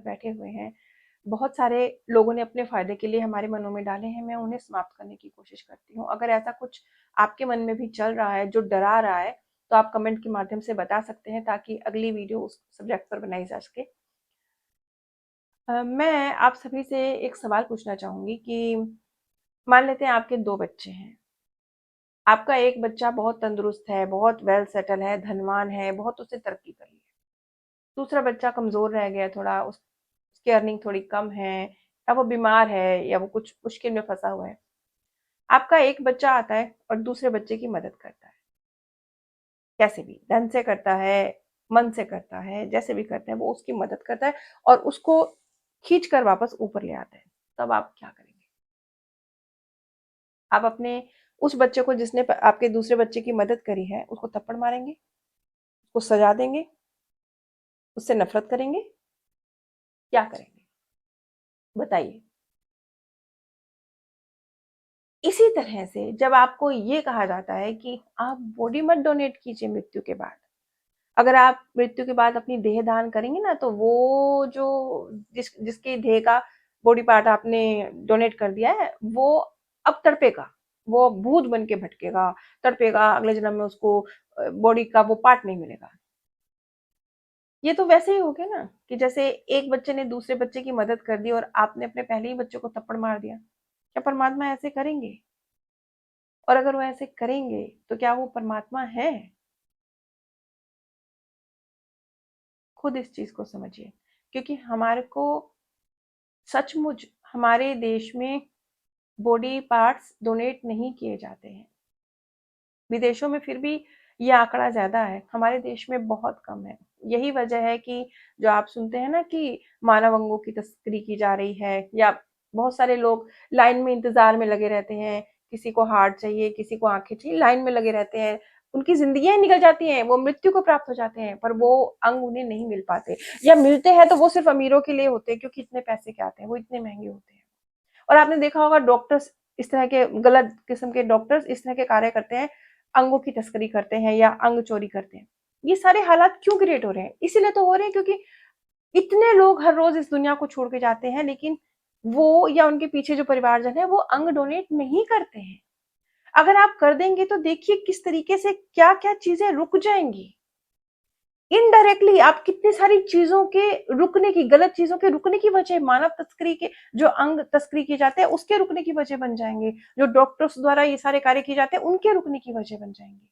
बैठे हुए हैं, बहुत सारे लोगों ने अपने फ़ायदे के लिए हमारे मनों में डाले हैं, मैं उन्हें समाप्त करने की कोशिश करती हूँ। अगर ऐसा कुछ आपके मन में भी चल रहा है, जो डरा रहा है, तो आप कमेंट के माध्यम से बता सकते हैं ताकि अगली वीडियो उस सब्जेक्ट पर बनाई जा सके। मैं आप सभी से एक सवाल पूछना चाहूँगी कि मान लेते हैं आपके 2 बच्चे हैं। आपका एक बच्चा बहुत तंदुरुस्त है, बहुत वेल सेटल है, धनवान है, बहुत उसने तरक्की कर ली है। दूसरा बच्चा कमज़ोर रह गया है थोड़ा, उसकी अर्निंग थोड़ी कम है, या वो बीमार है, या वो कुछ मुश्किल में फँसा हुआ है। आपका एक बच्चा आता है और दूसरे बच्चे की मदद करता है, कैसे भी, धन से करता है, मन से करता है, जैसे भी करते हैं वो उसकी मदद करता है और उसको खींच कर वापस ऊपर ले आता है। तब आप क्या करेंगे? आप अपने उस बच्चे को जिसने आपके दूसरे बच्चे की मदद करी है, उसको थप्पड़ मारेंगे, उसको सजा देंगे, उससे नफरत करेंगे, क्या करेंगे? बताइए। इसी तरह से जब आपको ये कहा जाता है कि आप बॉडी मत डोनेट कीजिए मृत्यु के बाद। अगर आप मृत्यु के बाद अपनी देह दान करेंगे ना, तो वो जो जिसके देह का बॉडी पार्ट आपने डोनेट कर दिया है, वो अब तड़पेगा, वो भूत बन के भटकेगा, तड़पेगा, अगले जन्म में उसको बॉडी का वो पार्ट नहीं मिलेगा। ये तो वैसे ही हो गया ना कि जैसे एक बच्चे ने दूसरे बच्चे की मदद कर दी और आपने अपने पहले ही बच्चे को थप्पड़ मार दिया। क्या परमात्मा ऐसे करेंगे? और अगर वो ऐसे करेंगे, तो क्या वो परमात्मा है? खुद इस चीज़ को समझिए, क्योंकि हमारे को सचमुच हमारे देश में बॉडी पार्ट्स डोनेट नहीं किए जाते हैं। विदेशों में फिर भी ये आंकड़ा ज़्यादा है, हमारे देश में बहुत कम है। यही वजह है कि जो आप सुनते हैं ना कि मानव अंगों की तस्करी की जा रही है, या बहुत सारे लोग लाइन में इंतज़ार में लगे रहते हैं, किसी को हार्ट चाहिए, किसी को आँखें चाहिए, लाइन में लगे रहते हैं। उनकी ज़िंदगियाँ निकल जाती हैं, वो मृत्यु को प्राप्त हो जाते हैं, पर वो अंग उन्हें नहीं मिल पाते, या मिलते हैं तो वो सिर्फ़ अमीरों के लिए होते हैं क्योंकि इतने पैसे के आते हैं, वो इतने महँगे होते हैं। और आपने देखा होगा डॉक्टर्स इस तरह के गलत किस्म के डॉक्टर्स इस तरह के कार्य करते हैं, अंगों की तस्करी करते हैं या अंग चोरी करते हैं। ये सारे हालात क्यों क्रिएट हो रहे हैं? इसीलिए तो हो रहे हैं क्योंकि इतने लोग हर रोज़ इस दुनिया को छोड़ के जाते हैं, लेकिन वो या उनके पीछे जो परिवारजन है वो अंग डोनेट नहीं करते हैं। अगर आप कर देंगे तो देखिए किस तरीके से क्या-क्या चीज़ें रुक जाएँगी। इनडायरेक्टली आप कितनी सारी चीज़ों के रुकने की, गलत चीज़ों के रुकने की वजह, मानव तस्करी के जो अंग तस्करी किए जाते हैं उसके रुकने की वजह बन जाएँगे। जो डॉक्टर्स द्वारा ये सारे कार्य किए जाते हैं उनके रुकने की वजह बन जाएँगे।